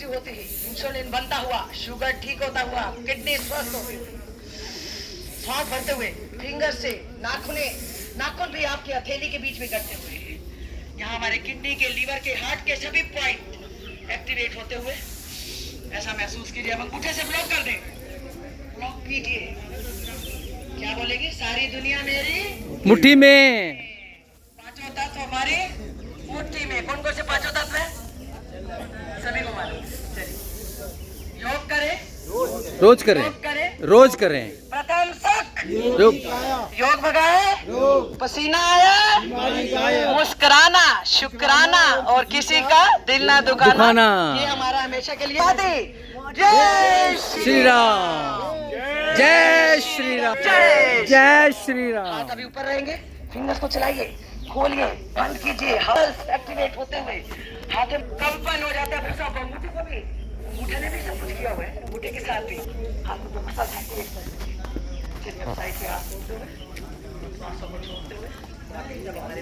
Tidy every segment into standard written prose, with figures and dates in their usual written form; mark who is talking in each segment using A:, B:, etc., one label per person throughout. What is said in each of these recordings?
A: होती है, इंसुलिन बनता हुआ, शुगर ठीक होता हुआ, किडनी स्वस्थ होती हुई, सांस भरते हुए, फिंगर से नाखून भी आपकी हथेली के बीच में करते हुए, यहाँ हमारे किडनी के, लीवर के, हार्ट के सभी पॉइंट एक्टिवेट होते हुए ऐसा महसूस कीजिए। अब अंगूठे से ब्लॉक कर दें, ब्लॉक कीजिए। क्या बोलेगी? सारी दुनिया मेरी
B: मुट्ठी में।
A: पांचों तत्व हमारी मुट्ठी में। कौन कौन से पांचों तत्व है? सभी को मालूम। चलिए योग करें,
B: रोज करें, रोज करें।
A: प्रथम सुख,
B: योग
A: भगाए, पसीना आया, मुस्कुराना, शुक्राना और किसी का दिल ना दुखाना। ये हमारा हमेशा के लिए याद है। जय
B: श्री राम, जय श्री राम, जय श्री राम।
A: हाथ अभी ऊपर रहेंगे, फिंगर्स को चलाइए, खोलिए, बंद कीजिए, हल्स एक्टिवेट होते हुए हाथ में कंपन हो जाता है। फिर सब अंगूठे को भी, अंगूठे ने भी सब कुछ किया हुआ है, अंगूठे के साथ भी हाथ को मसाज एक्टिवेट करते हैं। साइड पे हाथ छोड़ते हुए, सांसों को छोड़ते हुए, जब हमारे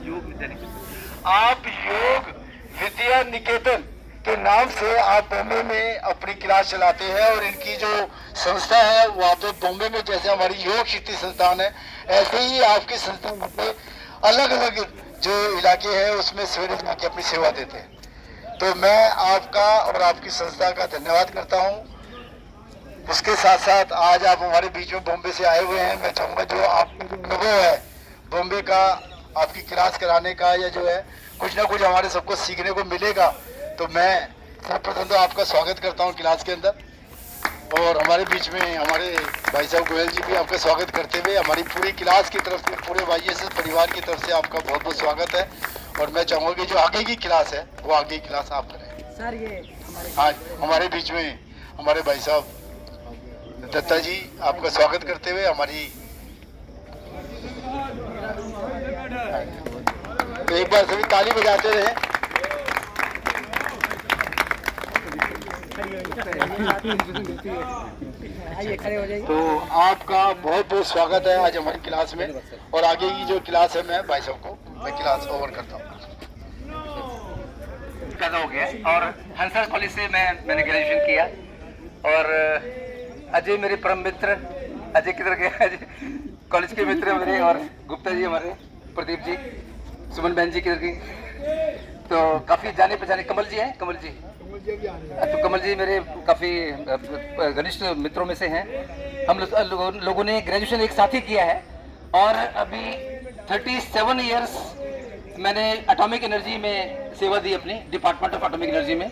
C: योग विद्या निकेतन, आप योग विद्या निकेतन के नाम से आप बॉम्बे में अपनी क्लास चलाते हैं और इनकी जो संस्था है वहाँ पे बॉम्बे में जैसे हमारी योग शक्ति संस्थान है, ऐसे ही आपकी संस्थान में अलग अलग जो इलाके हैं उसमें सवेरे जाके अपनी सेवा देते हैं। तो मैं आपका और आपकी संस्था का धन्यवाद करता हूँ। उसके साथ साथ आज आप हमारे बीच में बॉम्बे से आए हुए हैं। मैं चाहूँगा जो आपका जो अनुभव है बॉम्बे का, आपकी क्लास कराने का, या जो है कुछ ना कुछ हमारे सबको सीखने को मिलेगा। तो मैं सर्वप्रथम तो आपका स्वागत करता हूँ क्लास के अंदर, और हमारे बीच में हमारे भाई साहब गोयल जी भी आपका स्वागत करते हुए हमारी पूरी क्लास की तरफ से, पूरे YSS परिवार की तरफ से आपका बहुत बहुत स्वागत है। और मैं चाहूँगा कि जो आगे की क्लास है वो आगे की क्लास आप करें।
A: सर ये
C: आज हमारे बीच में हमारे भाई साहब दत्ता जी आपका स्वागत करते हुए हमारी, तो एक बार सभी ताली बजाते रहे। तो आपका बहुत बहुत स्वागत है आज हमारी क्लास में, और आगे की जो क्लास है मैं भाई साहब को मैं क्लास ओवर करता हूँ।
D: पैदा हो गया और हंसराज कॉलेज से मैंने ग्रेजुएशन किया। और अजय मेरे परम मित्र, अजय किधर गए? अजय कॉलेज के मित्र मेरे, और गुप्ता जी हमारे, प्रदीप जी, सुमन बहन जी किधर गई? तो काफ़ी जाने पहचाने, कमल जी हैं, कमल जी, तो कमल जी मेरे काफ़ी घनिष्ठ मित्रों में से हैं। हम लोगों ने ग्रेजुएशन एक साथ ही किया है, और अभी 37 इयर्स मैंने एटॉमिक एनर्जी में सेवा दी अपनी, डिपार्टमेंट ऑफ एटॉमिक एनर्जी में,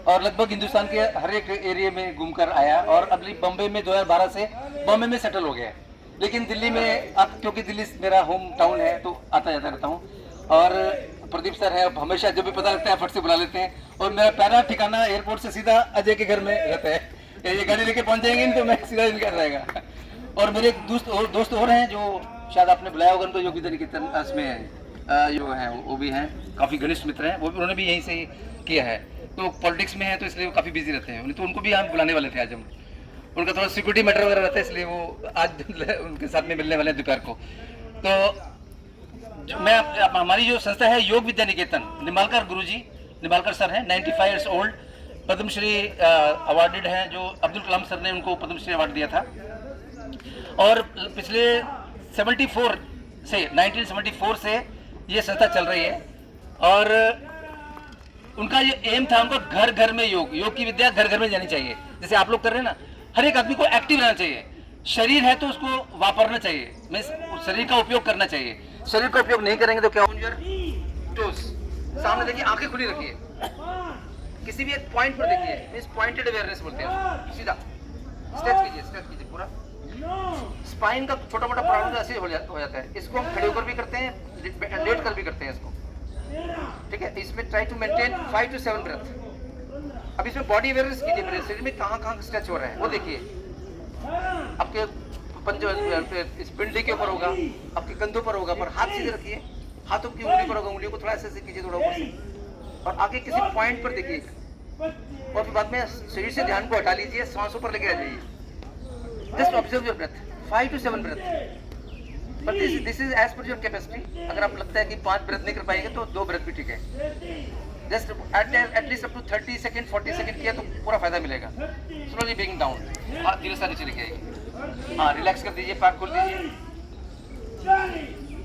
D: और लगभग हिंदुस्तान के हर एक एरिया में घूमकर आया। और अभी बम्बई में 2012 से बम्बई में सेटल हो गया, लेकिन दिल्ली में अब क्योंकि दिल्ली मेरा होम टाउन है तो आता जाता रहता हूँ। और प्रदीप सर है, हमेशा जब भी पता लगता है फट से बुला लेते हैं, और मेरा पहला ठिकाना एयरपोर्ट से सीधा अजय के घर में रहता है। ये गाड़ी लेके पहुंच जाएंगे तो मैं सीधा इनका रहेगा। और मेरे एक दोस्त और हैं जो शायद आपने बुलाया होगा उनको, योग विद्या निकेतन में जो हैं वो भी हैं, काफ़ी घनिष्ठ मित्र हैं, वो भी, उन्होंने भी यहीं से ही किया है। तो पॉलिटिक्स में है तो इसलिए वो काफ़ी बिजी रहते हैं, तो उनको भी हम बुलाने वाले थे आज हम। उनका थोड़ा सिक्योरिटी मैटर वगैरह रहता है, इसलिए वो आज उनके साथ में मिलने वाले हैं दोपहर को। तो हमारी जो संस्था है योग विद्या निकेतन, निमालकर गुरुजी, निमालकर सर हैं, 95 ईयर्स ओल्ड, पद्मश्री अवार्डेड हैं, जो अब्दुल कलाम सर ने उनको पद्मश्री अवार्ड दिया था। और पिछले 1974 से ये संस्था चल रही है, और उनका ये एम था, उनका घर घर में योग की विद्या घर घर में जानी चाहिए। जैसे आप लोग कर रहे हैं ना, हर एक आदमी को एक्टिव रहना चाहिए। शरीर है तो उसको वापरना चाहिए, शरीर का उपयोग करना चाहिए। शरीर का उपयोग नहीं करेंगे तो क्या होगा? टोस सामने देखिए, आंखें खुली रखिए, किसी भी एक पॉइंट पर देखिए, इस पॉइंटेड अवेयरनेस बोलते हैं। सीधा स्ट्रेच कीजिए पूरा। स्पाइन का छोटा मोटा प्रॉब्लम ऐसे हो जाता है, इसको हम खड़े होकर भी करते हैं, लेट कर भी करते हैं इसको, ठीक है। इसमें try to maintain 5 to 7 breath. अब इसमें बॉडी अवेयरनेस कीजिए, मेरे शरीर में कहाँ कहाँ स्ट्रेच हो रहा है वो देखिए। आपके इस पिंडली के ऊपर होगा, आपके कंधों पर होगा, पर हाथ सीधे रखिए, हाथों की उंगली पर होगा, उंगलियों को थोड़ा ऐसे कीजिए, थोड़ा ऊपर से, और आगे किसी पॉइंट पर देखिए, और फिर बाद में शरीर से ध्यान को हटा लीजिए, सांसों पर लेके आ जाइए। Just observe your breath, 5 to 7 breath. But this is as per your capacity. अगर आप लगता है कि 5 ब्रेथ नहीं कर पाएंगे तो 2 ब्रेथ भी ठीक है। Just at least up to 30 second 40 second किया तो पूरा फायदा मिलेगा। स्लोली ब्रिंग डाउन, धीरे से नीचे लेके आइए। हाँ, रिलैक्स कर दीजिए, पैर खोल दीजिए।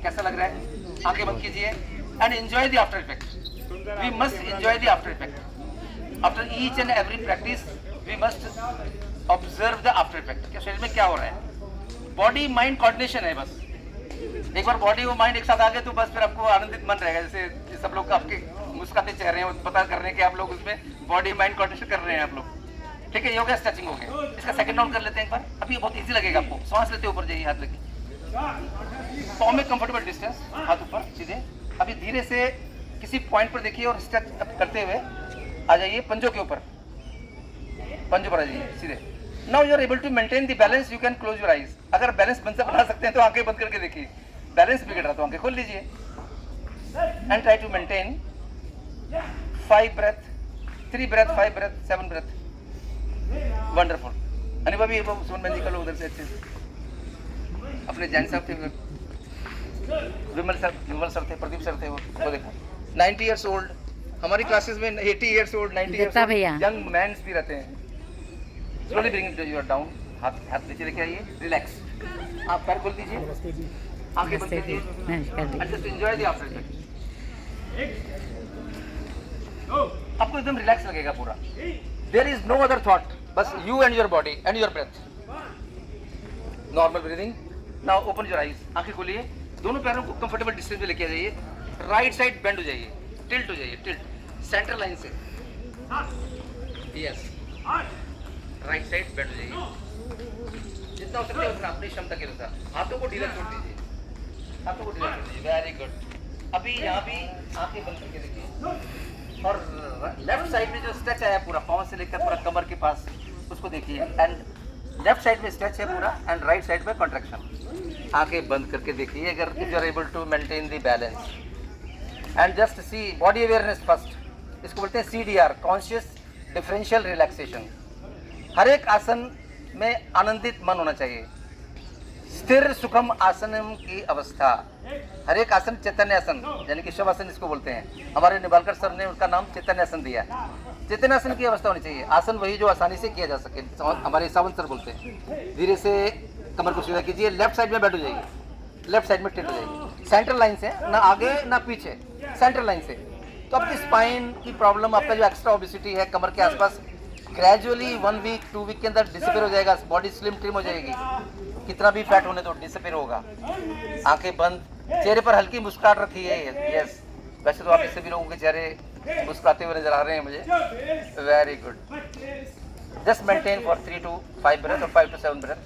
D: कैसा लग रहा है? आंखें बंद कीजिए and enjoy the after effect. We must enjoy the after effect. After each and every practice we must observe the after effect. क्या शरीर में क्या हो रहा है? बॉडी माइंड कोऑर्डिनेशन है बस। एक बार बॉडी और माइंड एक साथ आ गए तो बस फिर आपको आनंदित मन रहेगा। जैसे सब लोग आपके मुस्कुराते चेहरे हैं, पता कर रहे हैं कि आप लोग उसमें बॉडी माइंड कोऑर्डिनेशन कर रहे हैं आप लोग। ठीक है, योगा स्ट्रेचिंग हो गया। इसका सेकंड राउंड कर लेते हैं एक बार। अभी बहुत इजी लगेगा आपको। सांस लेते ऊपर जाइए, हाथ लेके फॉर्म में कंफर्टेबल डिस्टेंस, हाथ ऊपर सीधे। अभी धीरे से किसी पॉइंट पर देखिए और स्ट्रेच करते हुए आ जाइए पंजों के ऊपर। पंजों पर आ जाइए सीधे। Now you are able to maintain the balance, you can close your eyes. अगर बैलेंस बना सकते हैं तो आंखें बंद करके देखिए। बैलेंस बिगड़ रहा तो आंखें खोल लीजिए and try to maintain 5 breath, 3 breath, 5 breath, 7 breath. Wonderful. अनुभव भी सुमन बहन जी का लो उधर से अच्छे से। अपने जैन साहब थे, विमल सर थे, प्रदीप सर थे, वो देखो 90 इयर्स ओल्ड। हमारी क्लासेस में 80 years old, 90 years old young mans भी रहते हैं। स्लोली ब्रिंग योर डाउन, हाथ नीचे लेके आइए, रिलैक्स। आप पैर खोल दीजिए, आंखें बंद कीजिए and just enjoy the after effect. आपको एकदम रिलैक्स लगेगा पूरा। There is no other thought, बस you and your body and your breath. Normal breathing. Now open your eyes, आंखें खोलिए। दोनों पैरों को कंफर्टेबल डिस्टेंस पे लेके आ जाइए। राइट साइड बेंड हो जाइए, टिल्ट हो जाइए, टिल्ट सेंटर लाइन से। यस, राइट साइड बेंड हो जाइए जितना हो सकता है उतना, अपनी क्षमता के अनुसार। हाथों को ढीला छोड़ दीजिए, हाथों को ढीला छोड़ दीजिए। Very good. अभी यहाँ भी आंखें बंद करके देखिए और लेफ्ट साइड में जो स्ट्रेच आया पूरा पाँव से लेकर पूरा कमर के पास, उसको देखिए। एंड लेफ्ट साइड में स्ट्रेच है पूरा एंड राइट साइड में कॉन्ट्रैक्शन। आंखें बंद करके देखिए अगर if you are able to maintain the balance and just see body awareness first. इसको बोलते हैं CDR, कॉन्शियस डिफरेंशियल रिलैक्सेशन। हर एक आसन में आनंदित मन होना चाहिए। स्थिर सुखम आसन की अवस्था। हर एक आसन चैतन्य आसन यानी कि शवासन इसको बोलते हैं। हमारे निबालकर सर ने उसका नाम चैतन्य आसन दिया। चैतन्य आसन की अवस्था होनी चाहिए। आसन वही जो आसानी से किया जा सके, हमारे सावंत सर बोलते हैं। धीरे से कमर को सीधा कीजिए, लेफ्ट साइड में बैठ हो जाइए, लेफ्ट साइड में टिल्ट हो जाइए। सेंट्रल लाइन से, ना आगे ना पीछे, सेंट्रल लाइन से। तो आपकी स्पाइन की प्रॉब्लम, आपका जो एक्स्ट्रा ओबेसिटी है कमर के आसपास, ग्रेजुअली 1 वीक 2 वीक के अंदर डिसअपीयर हो जाएगा। बॉडी स्लिम ट्रिम हो जाएगी। कितना भी फैट होने तो डिसअपीयर होगा। आंखें बंद, चेहरे पर हल्की मुस्कुराहट रखिए। यस, वैसे तो आप इससे भी लोगों के चेहरे मुस्कुराते हुए नजर आ रहे हैं मुझे। Very good. Just maintain for 3 to 5 breath और 5 to 7 ब्रेथ।